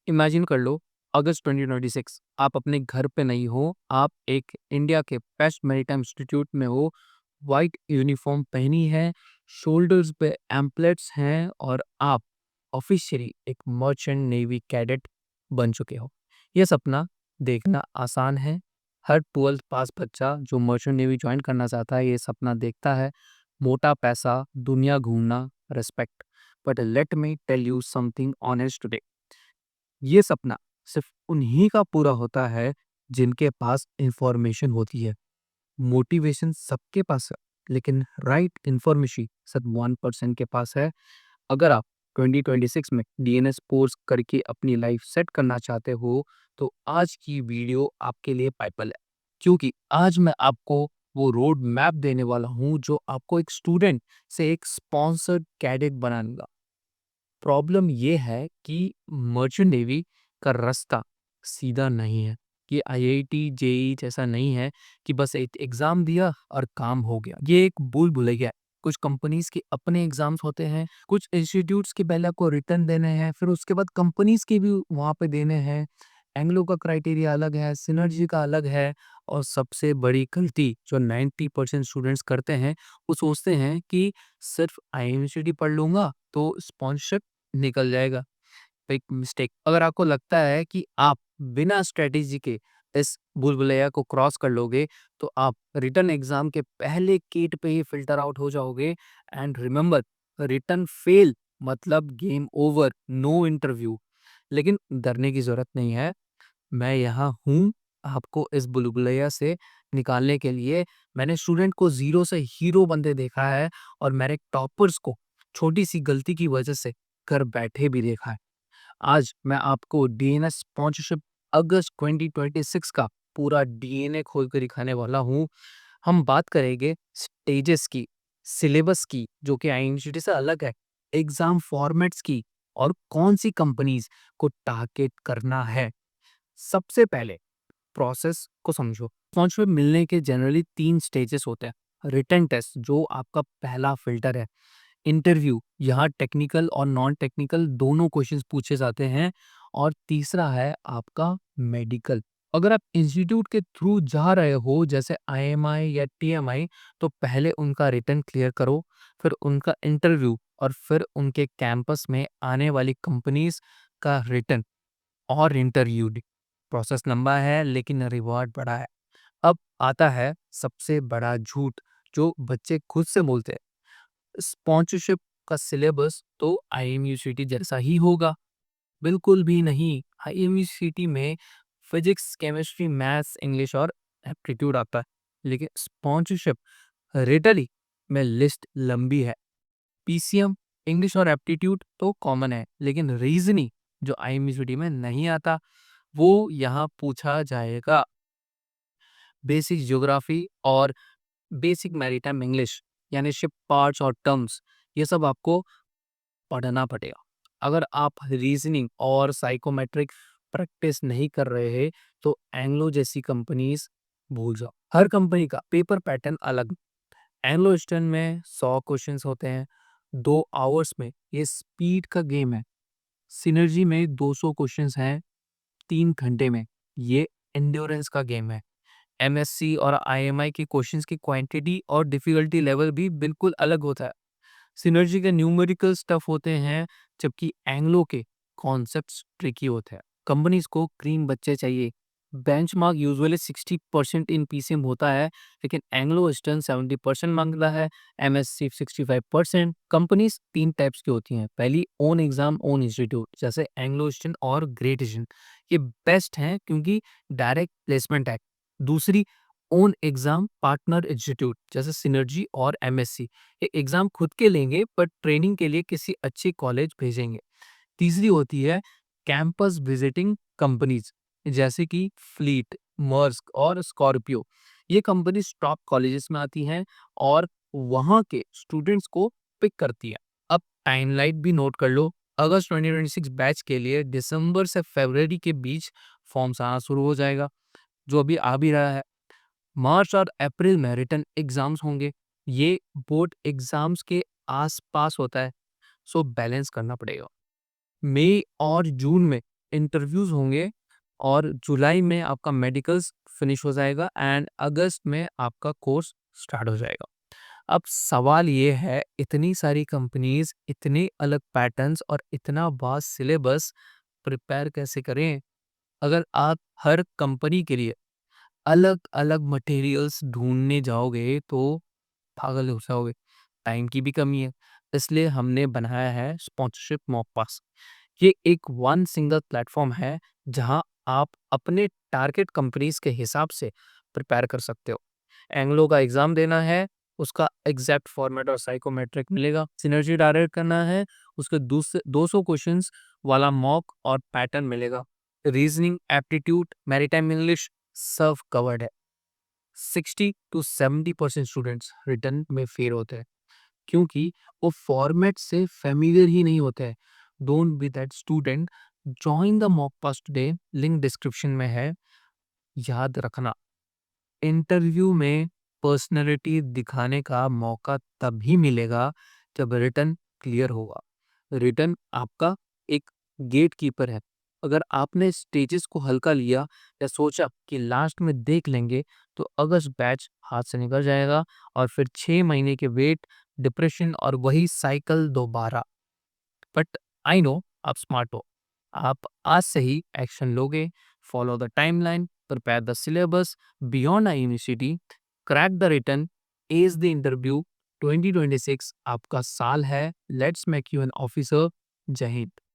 Imagine कर लो, अगस्त 2026 आप अपने घर पे नहीं हो, आप एक इंडिया के बेस्ट मैरीटाइम इंस्टीट्यूट में हो, व्हाइट यूनिफॉर्म पहनी है, शोल्डर्स पे एम्पलेट्स हैं और आप ऑफिशियली एक मर्चेंट नेवी कैडेट बन चुके हो। यह सपना देखना आसान है। हर 12th पास बच्चा जो मर्चेंट नेवी ज्वाइन करना चाहता है, ये सपना देखता है। मोटा पैसा, दुनिया घूमना, respect. But let me tell you something honest today. ये सपना सिर्फ उन्हीं का पूरा होता है जिनके पास इंफॉर्मेशन होती है। मोटिवेशन सबके पास है, लेकिन राइट इंफॉर्मेशन सिर्फ 1% के पास है। अगर आप 2026 में डीएनएस कोर्स करके अपनी लाइफ सेट करना चाहते हो, तो आज की वीडियो आपके लिए पाइपल है, क्योंकि आज मैं आपको वो रोड मैप देने वाला हूँ जो आपको एक स्टूडेंट से एक स्पॉन्सर्ड कैडेट बनाएगा। प्रॉब्लम ये है कि मर्चेंट नेवी का रास्ता सीधा नहीं है। ये आईआईटी, जेईई जैसा नहीं है कि बस एक एग्ज़ाम दिया और काम हो गया। ये एक भूल-भुलैया है। कुछ कंपनीज़ के अपने एग्ज़ाम्स होते हैं, कुछ इंस्टीट्यूट्स के पहले आपको रिटन देने हैं, फिर उसके बाद कंपनीज़ के भी वहाँ पे देने हैं। एंग्लो का क्राइटेरिया अलग है, सिनर्जी का अलग है और सबसे बड़ी गलती जो 90% स्टूडेंट्स करते हैं, वो सोचते हैं कि सिर्फ़ आईएमसीटी पढ़ लूँगा तो स्पॉन्सरशिप निकल जाएगा। Big mistake. अगर आपको लगता है कि आप बिना स्ट्रेटेजी के इस भूल-भुलैया को क्रॉस कर लोगे, तो आप रिटन एग्ज़ाम के पहले गेट पे ही फ़िल्टर आउट हो जाओगे। एंड रिमेंबर, रिटन फेल मतलब गेम ओवर, नो इंटरव्यू। लेकिन डरने की ज़रूरत नहीं है। मैं यहाँ हूँ आपको इस भूल-भुलैया से निकालने के लिए। मैंने स्टूडेंट को ज़ीरो से हीरो बनते देखा है और मैंने टॉपर्स को छोटी-सी गलती की वजह से घर बैठे भी देखा है। आज मैं आपको डीएनएस स्पॉन्सरशिप अगस्त 2026 का पूरा डीएनए खोल कर दिखाने वाला हूँ। हम बात करेंगे स्टेजेस की, सिलेबस की जो कि आईएमसीटी से अलग है, एग्ज़ाम फॉर्मेट्स की और कौन-सी कंपनीज़ को टारगेट करना है। सबसे पहले प्रोसेस को समझो। स्पॉन्सरशिप मिलने के जनरली 3 स्टेजेस होते हैं। रिटन टेस्ट जो आपका पहला फ़िल्टर है। इंटरव्यू, यहाँ टेक्निकल और नॉन टेक्निकल दोनों क्वेश्चंस पूछे जाते हैं। और तीसरा है आपका मेडिकल। अगर आप इंस्टीट्यूट के थ्रू जा रहे हो जैसे आईएमआई या टीएमआई, तो पहले उनका रिटन क्लियर करो, फिर उनका इंटरव्यू और फिर उनके कैंपस में आने वाली कंपनीज का रिटन और इंटरव्यू। प्रोसेस लंबा है लेकिन रिवॉर्ड बड़ा है। अब आता है सबसे बड़ा झूठ जो बच्चे खुद से बोलते हैं। स्पॉन्सरशिप का सिलेबस तो आईएमयूसीटी जैसा ही होगा। बिल्कुल भी नहीं। आईएमयूसीटी में फिजिक्स, केमिस्ट्री, मैथ्स, इंग्लिश और एप्टीट्यूड आता है, लेकिन स्पॉन्सरशिप रिटली में लिस्ट लंबी है। पीसीएम, इंग्लिश और एप्टीट्यूड तो कॉमन है, लेकिन रीजनिंग जो आईएमयूसीटी में नहीं आता, वो यहाँ पूछा जाएगा। बेसिक ज्योग्राफी और बेसिक मैरीटाइम इंग्लिश यानी शिप पार्ट्स और टर्म्स, ये सब आपको पढ़ना पड़ेगा। अगर आप रीजनिंग और साइकोमेट्रिक प्रैक्टिस नहीं कर रहे हैं, तो एंग्लो जैसी कंपनीज भूल जाओ। हर कंपनी का पेपर पैटर्न अलग। एंग्लो ईस्टर्न में 100 क्वेश्चंस होते हैं, 2 आवर्स में। ये स्पीड का गेम है। सिनर्जी में 200 क्वेश्चंस हैं, 3 घंटे में। ये एंड्योरेंस का गेम है। एमएससी और आईएमआई के क्वेश्चंस की क्वांटिटी और डिफिकल्टी लेवल भी बिल्कुल अलग होता है। सिनर्जी के न्यूमेरिकल स्टफ होते हैं, जबकि एंग्लो के कॉन्सेप्ट्स ट्रिकी होते हैं। कंपनीज को क्रीम बच्चे चाहिए। बेंचमार्क यूजुअली 60% इन पीसीएम होता है, लेकिन एंग्लो ईस्टर्न 70% मांगता है, एमएससी 65%। कंपनीज 3 टाइप्स की होती हैं। पहली, ओन एग्जाम ओन इंस्टीट्यूट, जैसे एंग्लो ईस्टर्न और ग्रेट ईस्टर्न। ये बेस्ट हैं क्योंकि डायरेक्ट प्लेसमेंट है। दूसरी, ओन एग्जाम पार्टनर इंस्टीट्यूट, जैसे सिनर्जी और एमएससी। ये एग्जाम खुद के लेंगे पर ट्रेनिंग के लिए किसी अच्छी कॉलेज भेजेंगे। तीसरी होती है कैंपस विजिटिंग कंपनीज, जैसे कि फ्लीट, मर्स्क और स्कॉर्पियो। ये कंपनीज टॉप कॉलेजेस में आती हैं और वहाँ के स्टूडेंट्स को पिक करती है। अब टाइमलाइन भी नोट कर लो। अगस्त 2026 बैच के लिए दिसंबर से फरवरी के बीच फॉर्म्स आना शुरू हो जाएगा, जो अभी आ भी रहा है। मार्च और अप्रैल में रिटन एग्जाम्स होंगे। ये बोर्ड एग्जाम्स के आसपास होता है, सो बैलेंस करना पड़ेगा। मई और जून में इंटरव्यूज़ होंगे और जुलाई में आपका मेडिकल्स फिनिश हो जाएगा एंड अगस्त में आपका कोर्स स्टार्ट हो जाएगा। अब सवाल ये है, इतनी सारी कंपनीज़, इतने अलग पैटर्न्स और इतना वास्ट सिलेबस प्रिपेयर कैसे करें? अगर आप हर कंपनी के लिए अलग-अलग मटेरियल्स ढूँढने जाओगे तो पागल हो जाओगे। टाइम की भी कमी है, इसलिए हमने बनाया है स्पॉन्सरशिप मॉक पास। ये एक वन सिंगल प्लेटफ़ॉर्म है, जहाँ आप अपने टारगेट कंपनीज़ के हिसाब से प्रिपेयर कर सकते हो। एंग्लो का एग्ज़ाम देना है, उसका एग्ज़ैक्ट फॉर्मेट और साइकोमेट्रिक मिलेगा। सिनर्जी टारगेट करना है, उसके 200 क्वेश्चंस वाला मॉक और पैटर्न मिलेगा। रीज़निंग, एप्टीट्यूड, मैरीटाइम इंग्लिश सब कवर्ड है। 60 टू 70% स्टूडेंट्स रिटर्न में फेल होते हैं, क्योंकि वो फॉर्मेट से फ़ैमिलियर ही नहीं होते हैं। Don't be that student, join the mock pass today, link description में है। याद रखना, इंटरव्यू में पर्सनैलिटी दिखाने का मौका तभी मिलेगा जब रिटन क्लियर होगा। रिटन आपका एक गेटकीपर है। अगर आपने स्टेजेस को हल्का लिया या सोचा कि लास्ट में देख लेंगे, तो अगस्त बैच हाथ से निकल जाएगा और फिर 6 महीने के वेट, डिप्रेशन और वही साइकिल दोबारा। बट आई नो आप स्मार्ट हो। आप आज से ही एक्शन लोगे, follow the timeline, prepare the syllabus, beyond university, crack the written, ace the interview. 2026 आपका साल है। Let's make you an officer. जय हिंद।